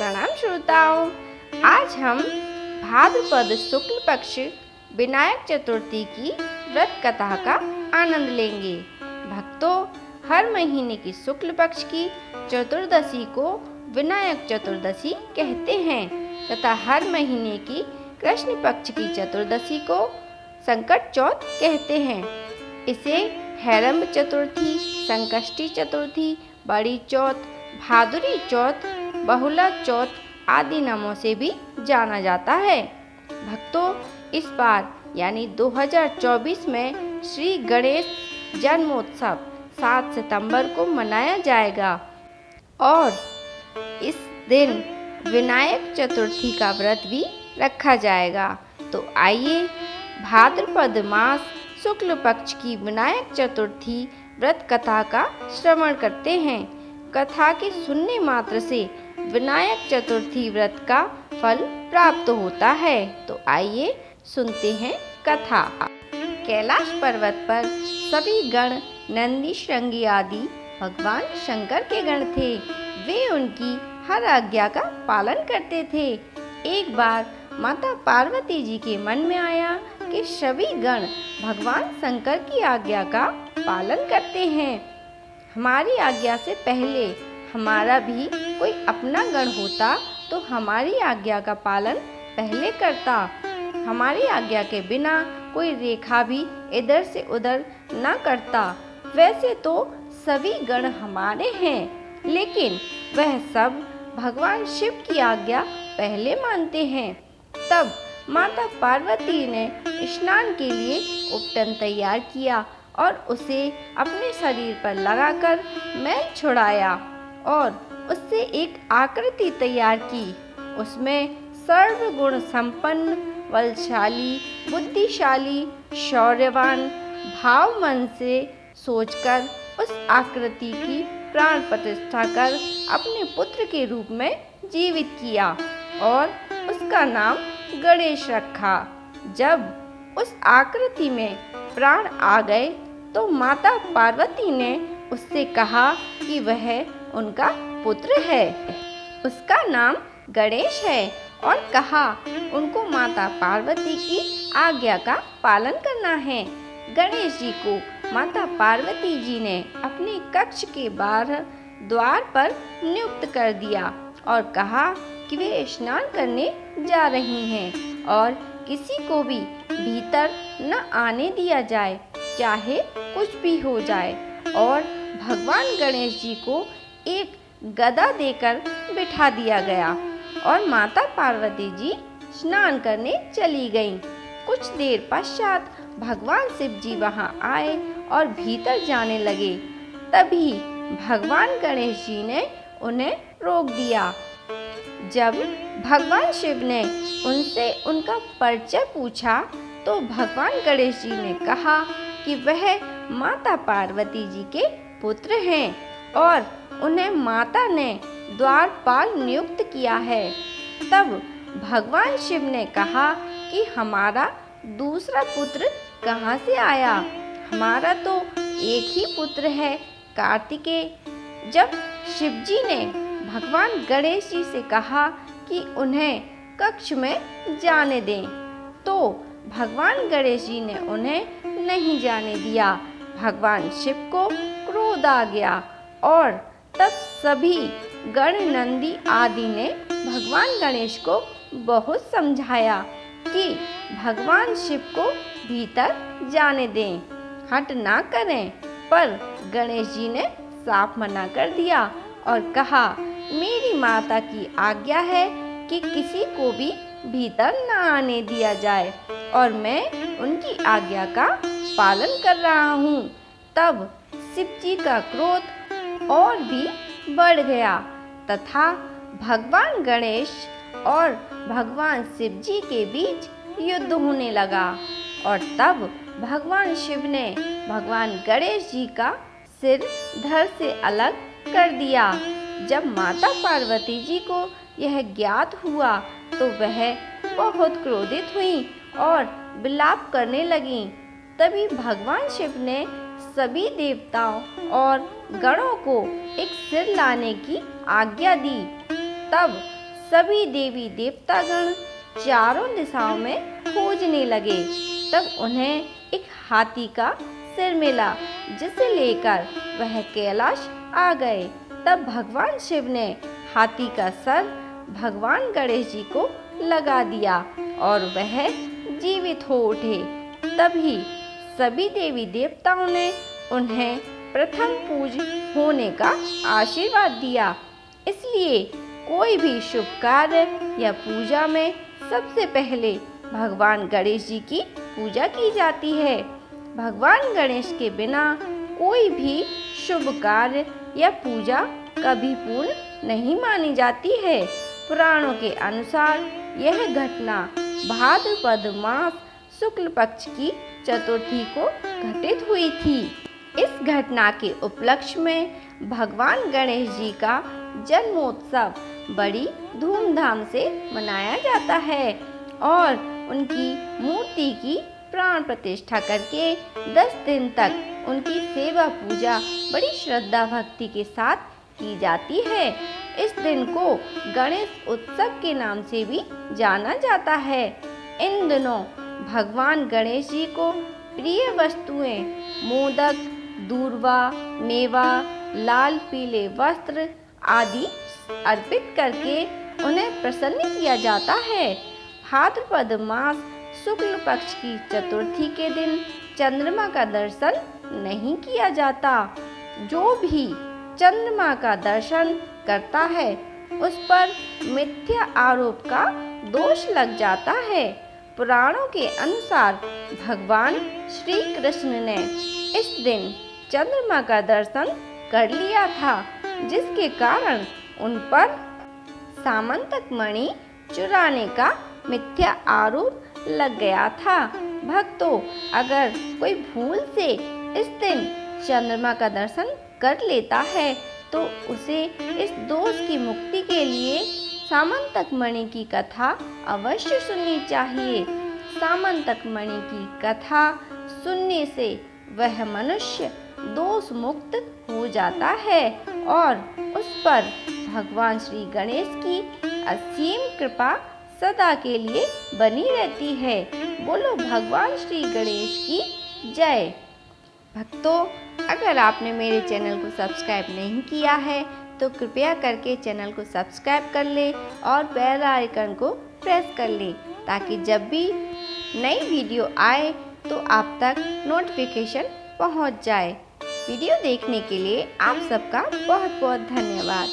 प्रणाम श्रोताओं। आज हम भाद्रपद शुक्ल पक्ष विनायक चतुर्थी की व्रत कथा का आनंद लेंगे। भक्तों, हर महीने की शुक्ल पक्ष की चतुर्दशी को विनायक चतुर्दशी कहते हैं तथा हर महीने की कृष्ण पक्ष की चतुर्दशी को संकट चौथ कहते हैं। इसे हैरंब चतुर्थी, संकष्टी चतुर्थी, बड़ी चौथ, भादुरी चौथ, बहुला चौथ आदि नामों से भी जाना जाता है। भक्तों, इस बार यानी 2024 में श्री गणेश जन्मोत्सव 7 सितंबर को मनाया जाएगा और इस दिन विनायक चतुर्थी का व्रत भी रखा जाएगा। तो आइए भाद्रपद मास शुक्ल पक्ष की विनायक चतुर्थी व्रत कथा का श्रवण करते हैं। कथा के सुनने मात्र से विनायक चतुर्थी व्रत का फल प्राप्त होता है। तो आइए सुनते हैं कथा। कैलाश पर्वत पर सभी गण नंदी, श्रृंगी आदि भगवान शंकर के गण थे। वे उनकी हर आज्ञा का पालन करते थे। एक बार माता पार्वती जी के मन में आया कि सभी गण भगवान शंकर की आज्ञा का पालन करते हैं। हमारी आज्ञा से पहले हमारा भी कोई अपना गण होता तो हमारी आज्ञा का पालन पहले करता। हमारी आज्ञा के बिना कोई रेखा भी इधर से उधर न करता। वैसे तो सभी गण हमारे हैं, लेकिन वह सब भगवान शिव की आज्ञा पहले मानते हैं। तब माता पार्वती ने स्नान के लिए उपटन तैयार किया और उसे अपने शरीर पर लगाकर मैल छुड़ाया और उससे एक आकृति तैयार की। उसमें सर्वगुण संपन्न, बलशाली, बुद्धिशाली, शौर्यवान भाव मन से सोचकर उस आकृति की प्राण प्रतिष्ठा कर अपने पुत्र के रूप में जीवित किया और उसका नाम गणेश रखा। जब उस आकृति में प्राण आ गए तो माता पार्वती ने उससे कहा कि वह उनका पुत्र है, उसका नाम गणेश है और कहा उनको माता पार्वती की आज्ञा का पालन करना है। गणेश जी को माता पार्वती जी ने अपने कक्ष के बाहर द्वार पर नियुक्त कर दिया और कहा कि वे स्नान करने जा रही हैं और किसी को भी भीतर न आने दिया जाए, चाहे कुछ भी हो जाए। और भगवान गणेश जी को एक गदा देकर बिठा दिया गया और माता पार्वती जी स्नान करने चली गईं। कुछ देर पश्चात भगवान शिव जी वहां आए और भीतर जाने लगे। तभी भगवान गणेश जी ने उन्हें रोक दिया। जब भगवान शिव ने उनसे उनका परिचय पूछा तो भगवान गणेश जी ने कहा कि वह माता पार्वती जी के पुत्र हैं और उन्हें माता ने द्वारपाल नियुक्त किया है। तब भगवान शिव ने कहा कि हमारा दूसरा पुत्र कहाँ से आया? हमारा तो एक ही पुत्र है, कार्तिकेय। जब शिव जी ने भगवान गणेश जी से कहा कि उन्हें कक्ष में जाने दें, तो भगवान गणेश जी ने उन्हें नहीं जाने दिया। भगवान शिव को क्रोध आ गया और तब सभी गण नंदी आदि ने भगवान गणेश को बहुत समझाया कि भगवान शिव को भीतर जाने दें, हट ना करें। पर गणेश जी ने साफ मना कर दिया और कहा, मेरी माता की आज्ञा है कि किसी को भी भीतर न आने दिया जाए और मैं उनकी आज्ञा का पालन कर रहा हूँ। तब शिव जी का क्रोध और भी बढ़ गया तथा भगवान गणेश और भगवान शिव जी के बीच युद्ध होने लगा और तब भगवान शिव ने भगवान गणेश जी का सिर धड़ से अलग कर दिया। जब माता पार्वती जी को यह ज्ञात हुआ तो वह बहुत क्रोधित हुई और विलाप करने लगीं। तभी भगवान शिव ने सभी देवताओं और गणों को एक सिर लाने की आज्ञा दी। तब सभी देवी देवतागण चारों दिशाओं में खोजने लगे। तब उन्हें एक हाथी का सिर मिला, जिसे लेकर वह कैलाश आ गए। तब भगवान शिव ने हाथी का सर भगवान गणेश जी को लगा दिया और वह जीवित हो उठे। तभी सभी देवी देवताओं ने उन्हें प्रथम पूज होने का आशीर्वाद दिया। इसलिए कोई भी शुभ कार्य या पूजा में सबसे पहले भगवान गणेश जी की पूजा की जाती है। भगवान गणेश के बिना कोई भी शुभ कार्य या पूजा कभी पूर्ण नहीं मानी जाती है। पुराणों के अनुसार यह घटना भाद्रपद मास शुक्ल पक्ष की चतुर्थी को घटित हुई थी। इस घटना के उपलक्ष्य में भगवान गणेश जी का जन्मोत्सव बड़ी धूमधाम से मनाया जाता है और उनकी मूर्ति की प्राण प्रतिष्ठा करके 10 दिन तक उनकी सेवा पूजा बड़ी श्रद्धा भक्ति के साथ की जाती है। इस दिन को गणेश उत्सव के नाम से भी जाना जाता है। इन दिनों भगवान गणेश जी को प्रिय वस्तुएं मोदक, दूर्वा, मेवा, लाल पीले वस्त्र आदि अर्पित करके उन्हें प्रसन्न किया जाता है। भाद्रपद मास शुक्ल पक्ष की चतुर्थी के दिन चंद्रमा का दर्शन नहीं किया जाता। जो भी चंद्रमा का दर्शन करता है उस पर मिथ्या आरोप का दोष लग जाता है। पुराणों के अनुसार भगवान श्री कृष्ण ने इस दिन चंद्रमा का दर्शन कर लिया था, जिसके कारण उन पर सामंतक मणि चुराने का मिथ्या आरोप लग गया था। भक्तों, अगर कोई भूल से इस दिन चंद्रमा का दर्शन कर लेता है तो उसे इस दोष की मुक्ति के लिए सामंतक मणि की कथा अवश्य सुननी चाहिए। सामंतक मणि की कथा सुनने से वह मनुष्य दोष मुक्त हो जाता है और उस पर भगवान श्री गणेश की असीम कृपा सदा के लिए बनी रहती है। बोलो भगवान श्री गणेश की जय। भक्तों, अगर आपने मेरे चैनल को सब्सक्राइब नहीं किया है तो कृपया करके चैनल को सब्सक्राइब कर ले और बेल आइकन को प्रेस कर ले, ताकि जब भी नई वीडियो आए तो आप तक नोटिफिकेशन पहुंच जाए। वीडियो देखने के लिए आप सबका बहुत बहुत धन्यवाद।